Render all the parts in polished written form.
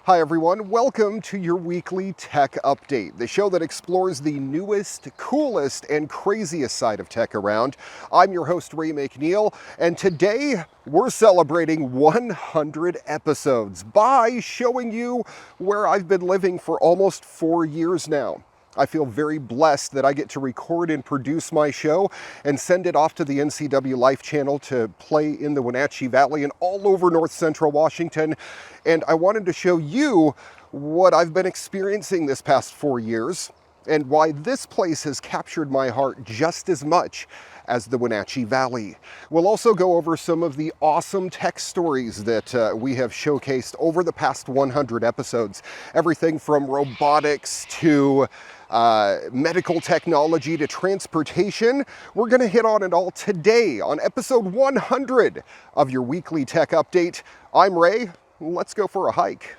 Hi everyone, welcome to your weekly tech update, the show that explores the newest, coolest, and craziest side of tech around. I'm your host, Ray McNeil, and today we're celebrating 100 episodes by showing you where I've been living for almost 4 years now. I feel very blessed that I get to record and produce my show and send it off to the NCW Life channel to play in the Wenatchee Valley and all over north central Washington. And I wanted to show you what I've been experiencing this past 4 years and why this place has captured my heart just as much as the Wenatchee Valley. We'll also go over some of the awesome tech stories that we have showcased over the past 100 episodes. Everything from robotics to medical technology to transportation. We're going to hit on it all today on episode 100 of your weekly tech update. I'm Ray. Let's go for a hike.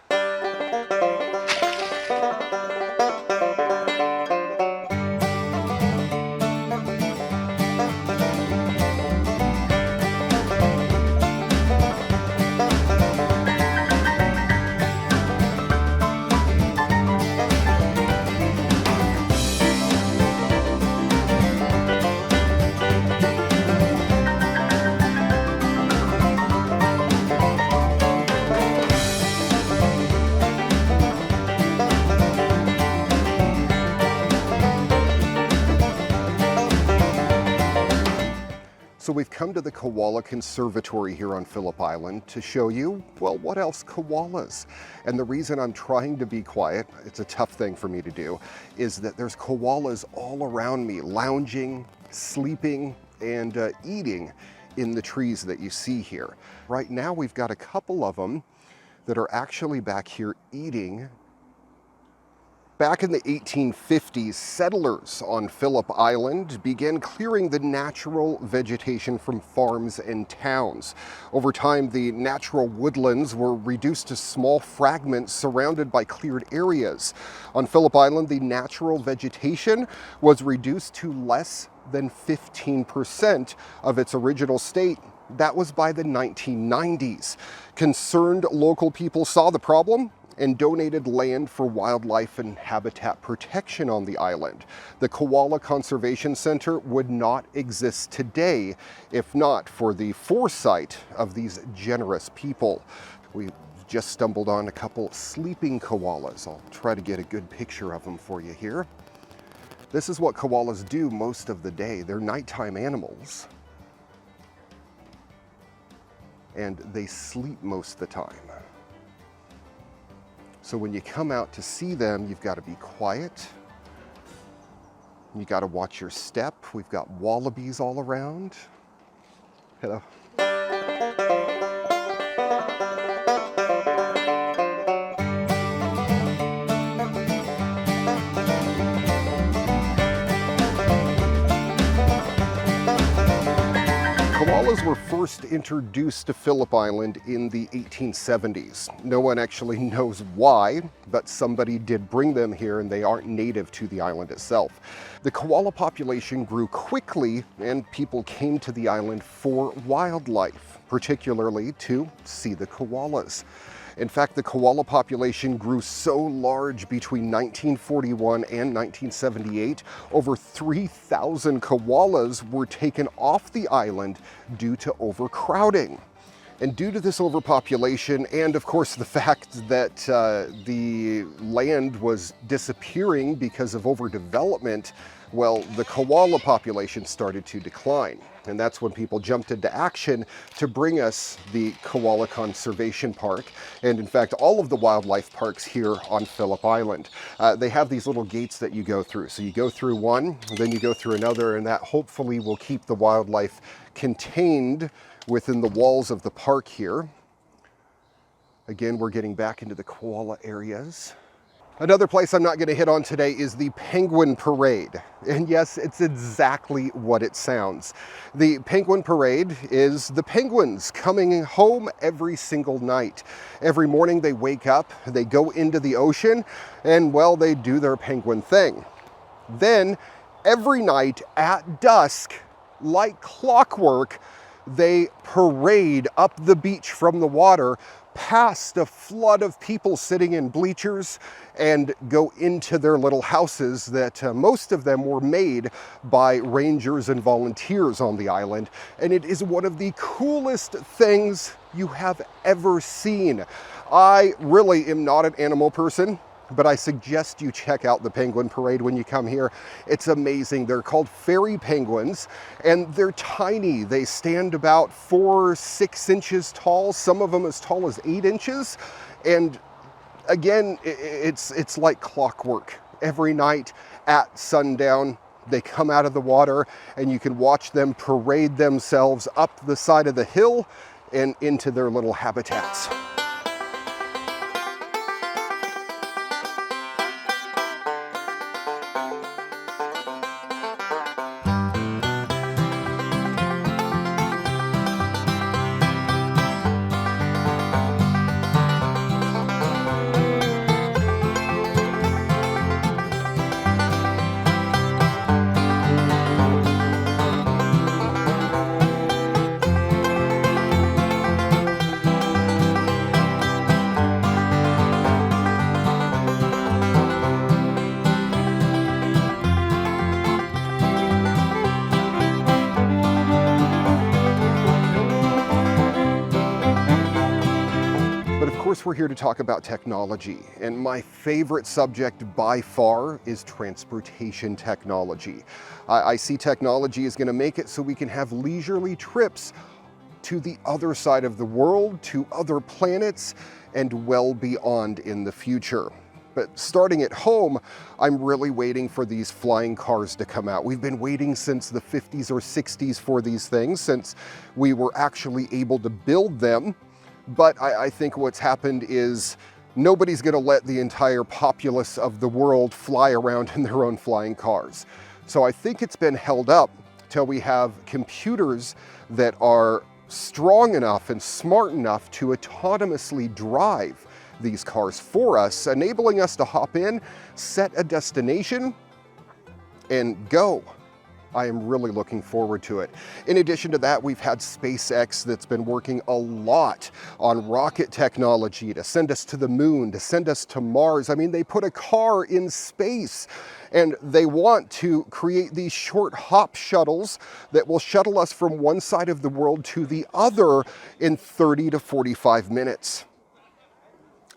So we've come to the Koala Conservatory here on Phillip Island to show you, well, what else koalas? And the reason I'm trying to be quiet, it's a tough thing for me to do, is that there's koalas all around me, lounging, sleeping, and eating in the trees that you see here. Right now we've got a couple of them that are actually back here eating. Back in the 1850s, settlers on Phillip Island began clearing the natural vegetation from farms and towns. Over time, the natural woodlands were reduced to small fragments surrounded by cleared areas. On Phillip Island, the natural vegetation was reduced to less than 15% of its original state. That was by the 1990s. Concerned local people saw the problem and donated land for wildlife and habitat protection on the island. The Koala Conservation Center would not exist today if not for the foresight of these generous people. We just stumbled on a couple sleeping koalas. I'll try to get a good picture of them for you here. This is what koalas do most of the day. They're nighttime animals, and they sleep most of the time. So when you come out to see them, you've got to be quiet. You got to watch your step. We've got wallabies all around. Hello. Koalas were first introduced to Phillip Island in the 1870s. No one actually knows why, but somebody did bring them here and they aren't native to the island itself. The koala population grew quickly and people came to the island for wildlife, particularly to see the koalas. In fact, the koala population grew so large between 1941 and 1978, over 3,000 koalas were taken off the island due to overcrowding. And due to this overpopulation, and of course the fact that the land was disappearing because of overdevelopment, well, the koala population started to decline. And that's when people jumped into action to bring us the Koala Conservation Park. And in fact, all of the wildlife parks here on Phillip Island. They have these little gates that you go through. So you go through one, then you go through another, and that hopefully will keep the wildlife contained within the walls of the park here. Again, we're getting back into the koala areas. Another place I'm not going to hit on today is the Penguin Parade. And yes, it's exactly what it sounds. The Penguin Parade is the penguins coming home every single night. Every morning they wake up, they go into the ocean, and well, they do their penguin thing. Then every night at dusk, like clockwork, they parade up the beach from the water, past a flood of people sitting in bleachers and go into their little houses that most of them were made by rangers and volunteers on the island. And it is one of the coolest things you have ever seen. I really am not an animal person, but I suggest you check out the penguin parade when you come here. It's amazing. They're called fairy penguins, and they're tiny. They stand about 4 or 6 inches tall, some of them as tall as 8 inches. And again, it's like clockwork. Every night at sundown, they come out of the water, and you can watch them parade themselves up the side of the hill and into their little habitats. We're here to talk about technology, and my favorite subject by far is transportation technology. I see technology is going to make it so we can have leisurely trips to the other side of the world, to other planets, and well beyond in the future. But starting at home, I'm really waiting for these flying cars to come out. We've been waiting since the 50s or 60s for these things, since we were actually able to build them. But I think what's happened is nobody's going to let the entire populace of the world fly around in their own flying cars. So I think it's been held up till we have computers that are strong enough and smart enough to autonomously drive these cars for us, enabling us to hop in, set a destination, and go. I am really looking forward to it. In addition to that, we've had SpaceX that's been working a lot on rocket technology to send us to the moon, to send us to Mars. I mean, they put a car in space, and they want to create these short hop shuttles that will shuttle us from one side of the world to the other in 30 to 45 minutes.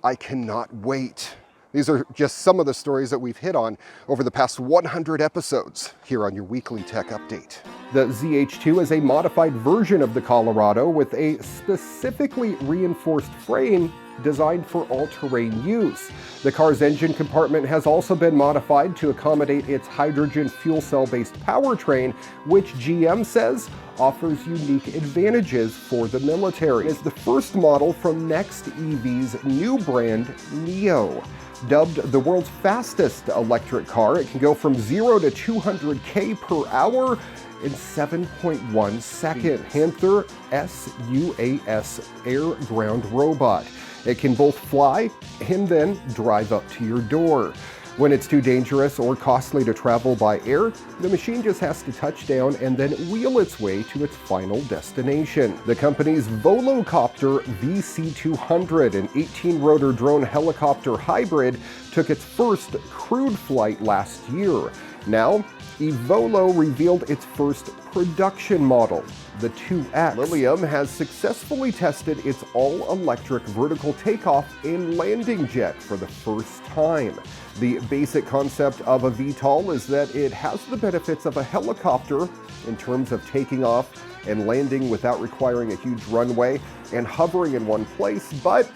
I cannot wait. These are just some of the stories that we've hit on over the past 100 episodes here on your weekly tech update. The ZH2 is a modified version of the Colorado with a specifically reinforced frame designed for all-terrain use. The car's engine compartment has also been modified to accommodate its hydrogen fuel cell-based powertrain, which GM says offers unique advantages for the military. It's the first model from Next EV's new brand, Neo. Dubbed the world's fastest electric car, it can go from 0 to 200 km per hour in 7.1 seconds. Panther SUAS air-ground robot. It can both fly and then drive up to your door. When it's too dangerous or costly to travel by air, the machine just has to touch down and then wheel its way to its final destination. The company's Volocopter VC200, an 18-rotor drone helicopter hybrid, took its first crewed flight last year. Now, Evolo revealed its first production model, the 2X. Lilium has successfully tested its all-electric vertical takeoff and landing jet for the first time. The basic concept of a VTOL is that it has the benefits of a helicopter in terms of taking off and landing without requiring a huge runway and hovering in one place, but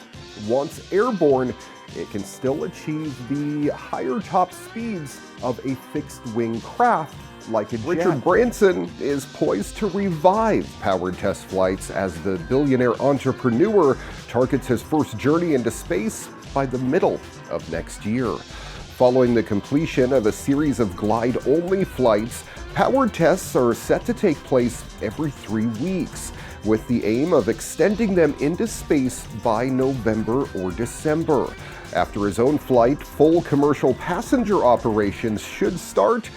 once airborne, it can still achieve the higher top speeds of a fixed-wing craft like a jet. Richard Branson is poised to revive powered test flights as the billionaire entrepreneur targets his first journey into space by the middle of next year. Following the completion of a series of glide-only flights, powered tests are set to take place every 3 weeks, with the aim of extending them into space by November or December. After his own flight, full commercial passenger operations should start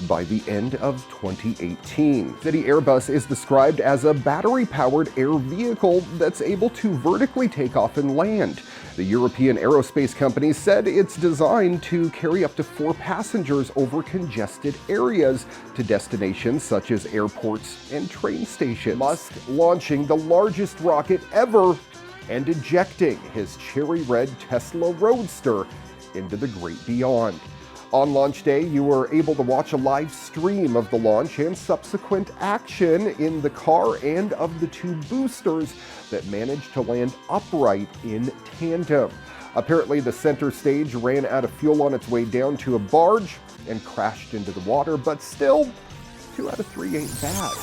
by the end of 2018. City Airbus is described as a battery-powered air vehicle that's able to vertically take off and land. The European aerospace company said it's designed to carry up to 4 passengers over congested areas to destinations such as airports and train stations. Musk launching the largest rocket ever and ejecting his cherry red Tesla Roadster into the great beyond. On launch day, you were able to watch a live stream of the launch and subsequent action in the car and of the 2 boosters that managed to land upright in tandem. Apparently, the center stage ran out of fuel on its way down to a barge and crashed into the water, but still, 2 out of 3 ain't bad.